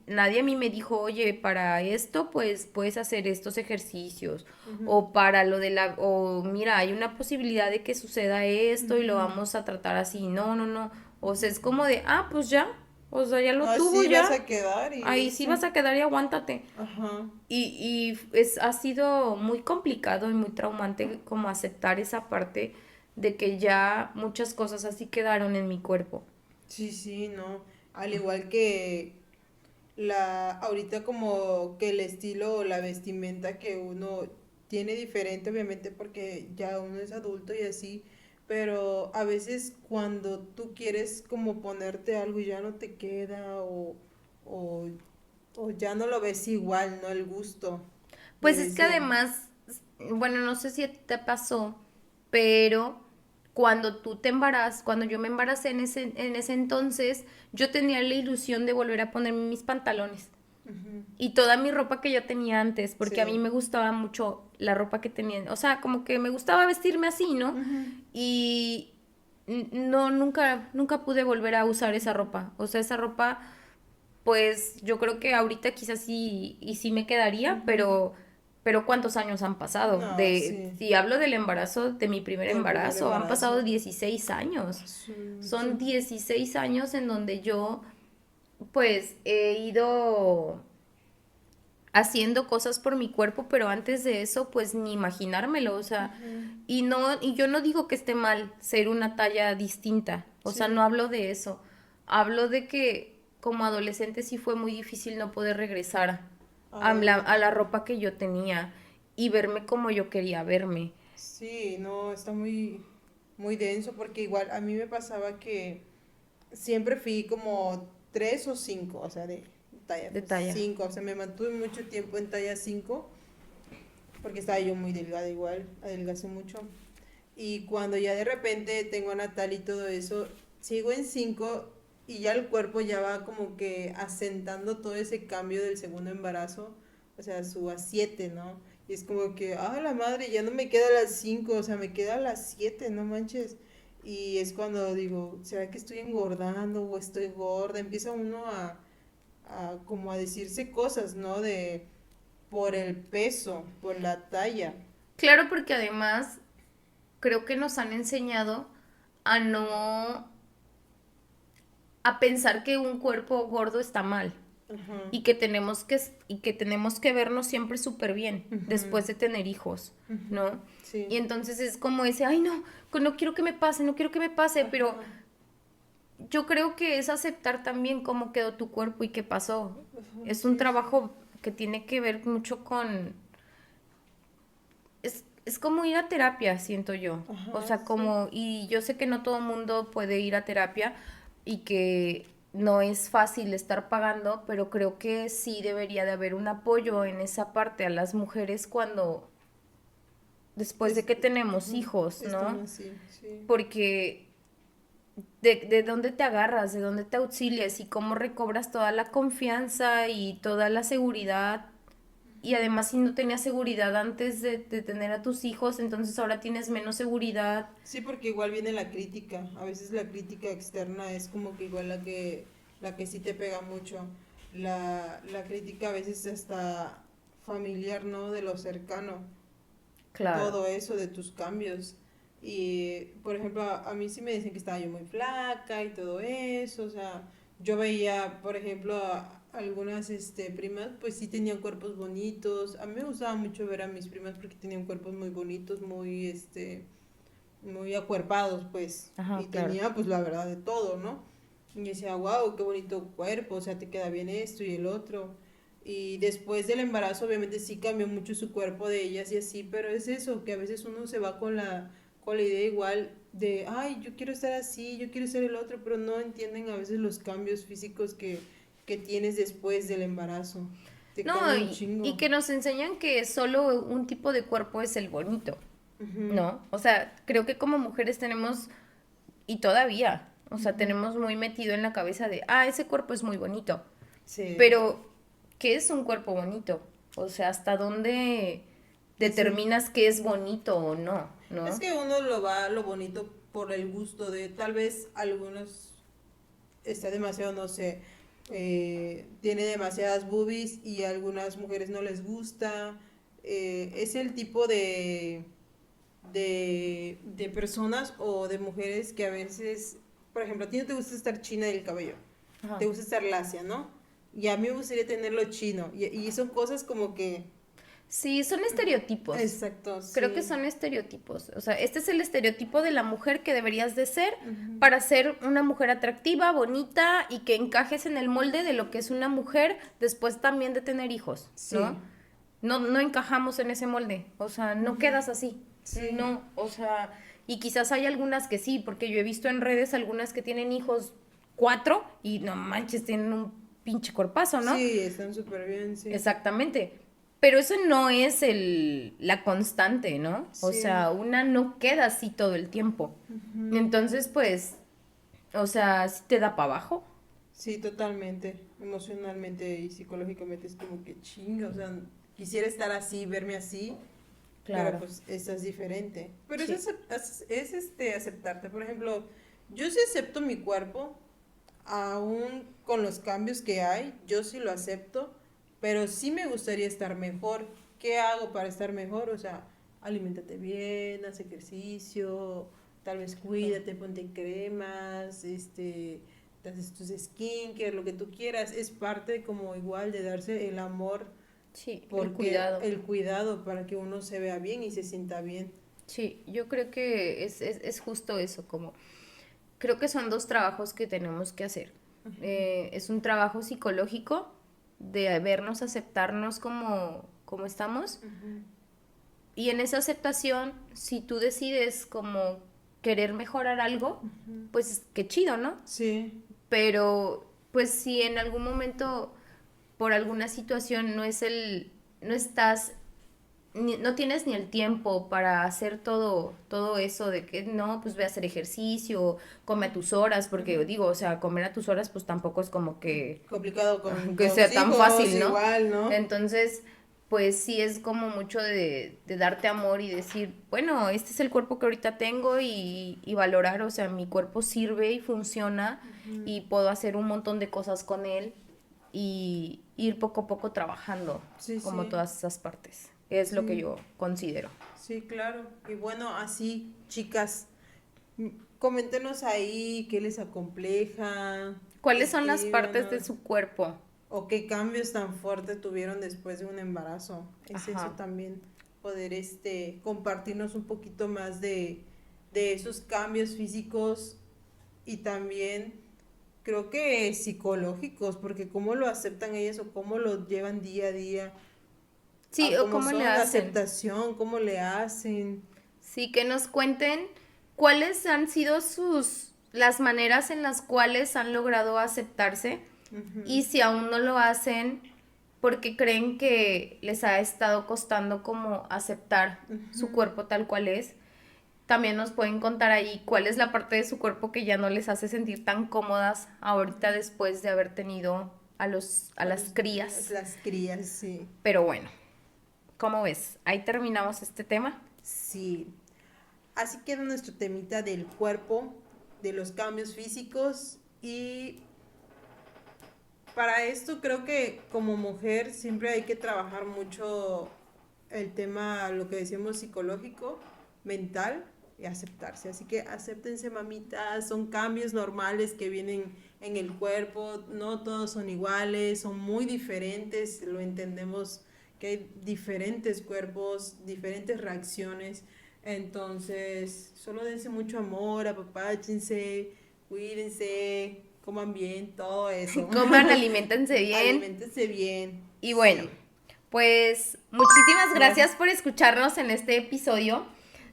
nadie a mí me dijo, oye, para esto pues puedes hacer estos ejercicios, o para lo o mira, hay una posibilidad de que suceda esto y lo vamos a tratar así, no, no, no, o sea, es como de, pues ya, o sea, ya lo tuvo Así ya, vas a quedar y ahí sí vas a quedar y aguántate. Ajá. Ha sido muy complicado y muy traumante como aceptar esa parte de que ya muchas cosas así quedaron en mi cuerpo. Sí, sí, no. Al igual que ahorita como que el estilo o la vestimenta que uno tiene diferente, obviamente porque ya uno es adulto y así, pero a veces cuando tú quieres como ponerte algo y ya no te queda o, o ya no lo ves igual, ¿no? El gusto de Pues es que decir, además, bueno, no sé si a ti te pasó, pero cuando tú te embarazas, cuando yo me embaracé en ese entonces, yo tenía la ilusión de volver a ponerme mis pantalones ujú, y toda mi ropa que yo tenía antes, porque a mí sí, me gustaba mucho la ropa que tenía, o sea, como que me gustaba vestirme así, ¿no? ujú, Y no, nunca pude volver a usar esa ropa. O sea, esa ropa, pues yo creo que ahorita quizás sí, y sí me quedaría, ujú. pero ¿cuántos años han pasado? No, sí, Si hablo del embarazo, de mi primer del primer embarazo, han pasado embarazo. 16 años. Sí. Son 16 años en donde yo, pues, he ido haciendo cosas por mi cuerpo, pero antes de eso, pues ni imaginármelo, o sea, Ujú, y yo no digo que esté mal ser una talla distinta, o sea, no sí. hablo de eso, hablo de que como adolescente sí fue muy difícil no poder regresar a la ropa que yo tenía y verme como yo quería verme. Sí, no, está muy, muy denso porque igual a mí me pasaba que siempre fui como 3 o 5, o sea, de talla De pues, talla. 5, o sea, me mantuve mucho tiempo en talla 5 porque estaba yo muy delgada igual, adelgacé mucho. Y cuando ya de repente tengo a Natal y todo eso, sigo en 5 y ya el cuerpo ya va como que asentando todo ese cambio del segundo embarazo, o sea, suba 7, ¿no? Y es como que, ah, la madre, ya no me queda las 5, o sea, me queda las 7, no manches. Y es cuando digo, ¿será que estoy engordando o estoy gorda? Empieza uno a como a decirse cosas, ¿no? De por el peso, por la talla. Claro, porque además creo que nos han enseñado a no, a pensar que un cuerpo gordo está mal. Ajá. Y que tenemos que vernos siempre súper bien Ujú, después de tener hijos, ujú, ¿no? sí. Y entonces es como ese, ay no, no quiero que me pase, no quiero que me pase, pero Ajá, yo creo que es aceptar también cómo quedó tu cuerpo y qué pasó. ajá, Es un sí, sí. trabajo que tiene que ver mucho con... Es como ir a terapia, siento yo. O Ajá, sea, sí. como... Y yo sé que no todo el mundo puede ir a terapia y que no es fácil estar pagando, pero creo que sí debería de haber un apoyo en esa parte a las mujeres cuando... Después de Es, que tenemos ajá, hijos, están ¿no? así, sí. Porque de dónde te agarras, de dónde te auxilias y cómo recobras toda la confianza y toda la seguridad. Y además si no tenías seguridad antes de tener a tus hijos, entonces ahora tienes menos seguridad. Sí, porque igual viene la crítica. A veces la crítica externa es como que igual la que sí te pega mucho. La crítica a veces hasta familiar, ¿no? De lo cercano. Claro. Todo eso de tus cambios. Y, por ejemplo, a mí sí me dicen que estaba yo muy flaca y todo eso. O sea, yo veía, por ejemplo, a algunas primas, pues sí tenían cuerpos bonitos. A mí me gustaba mucho ver a mis primas porque tenían cuerpos muy bonitos, muy acuerpados, pues. Ajá, Y claro. tenía, pues, la verdad de todo, ¿no? Y decía, wow, qué bonito cuerpo, o sea, te queda bien esto y el otro. Y después del embarazo, obviamente sí cambió mucho su cuerpo de ellas y así, pero es eso, que a veces uno se va con la idea igual de, ay, yo quiero estar así, yo quiero ser el otro, pero no entienden a veces los cambios físicos que tienes después del embarazo. Te No, cambia un y chingo. que nos enseñan que solo un tipo de cuerpo es el bonito, Ujú, ¿no? O sea, creo que como mujeres tenemos, y todavía, o sea, ujú. tenemos muy metido en la cabeza de, ah, ese cuerpo es muy bonito. Sí, Pero, ¿qué es un cuerpo bonito? O sea, ¿hasta dónde es el, determinas qué es bonito o no? es ¿No? que uno lo va a lo bonito por el gusto de tal vez algunos está demasiado, no sé, tiene demasiadas boobies y a algunas mujeres no les gusta. Es el tipo de personas o de mujeres que a veces, por ejemplo, a ti no te gusta estar china del cabello, te Ajá. gusta estar lacia, ¿no? Y a mí me gustaría tenerlo chino. Y son cosas como que Sí, son estereotipos. Exacto, Creo sí. que son estereotipos. O sea, este es el estereotipo de la mujer que deberías de ser para ser una mujer atractiva, bonita y que encajes en el molde de lo que es una mujer después también de tener hijos, ¿no? Sí. No encajamos en ese molde. O sea, no quedas así. Sí. No, o sea, y quizás hay algunas que sí, porque yo he visto en redes algunas que tienen hijos 4 y no manches, tienen un pinche cuerpazo, ¿no? Sí, están súper bien, sí. Exactamente. Pero eso no es la constante, ¿no? O Sí. sea, una no queda así todo el tiempo. Entonces, pues, o sea, sí te da para abajo. Sí, totalmente. Emocionalmente y psicológicamente es como que chinga, o sea, quisiera estar así, verme así, pero pues eso es diferente. Pero Sí. aceptarte. Por ejemplo, yo sí acepto mi cuerpo, aún con los cambios que hay, yo sí lo acepto, pero sí me gustaría estar mejor. ¿Qué hago para estar mejor? O sea, aliméntate bien, haz ejercicio, tal vez cuídate, ponte cremas, te haces tus skincare, lo que tú quieras. Es parte como igual de darse el amor, Sí, el porque cuidado. el cuidado para que uno se vea bien y se sienta bien. Sí, yo creo que es justo eso, como creo que son dos trabajos que tenemos que hacer. Es un trabajo psicológico de vernos, aceptarnos como estamos. Y en esa aceptación, si tú decides como querer mejorar algo, pues qué chido, ¿no? Sí, Pero pues si en algún momento por alguna situación no estás no tienes ni el tiempo para hacer todo eso de que no, pues ve a hacer ejercicio, come a tus horas, porque digo, o sea, comer a tus horas pues tampoco es como que complicado con que dos sea tan hijos, fácil, ¿no? igual, ¿no? Entonces, pues sí es como mucho de darte amor y decir, bueno, este es el cuerpo que ahorita tengo y valorar, o sea, mi cuerpo sirve y funciona y puedo hacer un montón de cosas con él y ir poco a poco trabajando Sí, como sí. todas esas partes. Es lo que Sí. yo considero. Sí, claro. Y bueno, así, chicas, coméntenos ahí qué les acompleja, ¿Cuáles son las partes de escríbanos, su cuerpo? o qué cambios tan fuertes tuvieron después de un embarazo. Es eso Ajá. también, poder compartirnos un poquito más de esos cambios físicos y también creo que psicológicos, porque cómo lo aceptan ellas o cómo lo llevan día a día, Sí, a o cómo cómo le son la hacen. aceptación, cómo le hacen. Sí, que nos cuenten cuáles han sido las maneras en las cuales han logrado aceptarse y si aún no lo hacen porque creen que les ha estado costando como aceptar su cuerpo tal cual es. También nos pueden contar ahí cuál es la parte de su cuerpo que ya no les hace sentir tan cómodas ahorita después de haber tenido a las crías. Las crías, sí. Pero bueno, ¿cómo ves? Ahí terminamos este tema. Sí. Así queda nuestro temita del cuerpo, de los cambios físicos y para esto creo que como mujer siempre hay que trabajar mucho el tema, lo que decíamos psicológico, mental y aceptarse. Así que acéptense, mamitas, son cambios normales que vienen en el cuerpo, no todos son iguales, son muy diferentes, lo entendemos que hay diferentes cuerpos, diferentes reacciones. Entonces, solo dense mucho amor, apapáchense, cuídense, coman bien, todo eso. Coman, aliméntense bien. Aliméntense bien. Y bueno, Sí. pues muchísimas gracias por escucharnos en este episodio.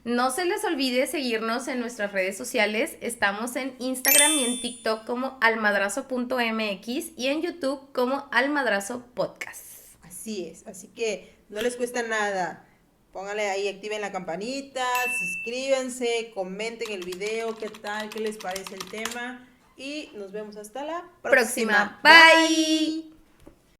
No se les olvide seguirnos en nuestras redes sociales. Estamos en Instagram y en TikTok como almadrazo.mx y en YouTube como Almadrazo Podcast. Así es, así que no les cuesta nada. Pónganle ahí, activen la campanita, suscríbanse, comenten el video, qué tal, qué les parece el tema. Y nos vemos hasta la próxima. Bye.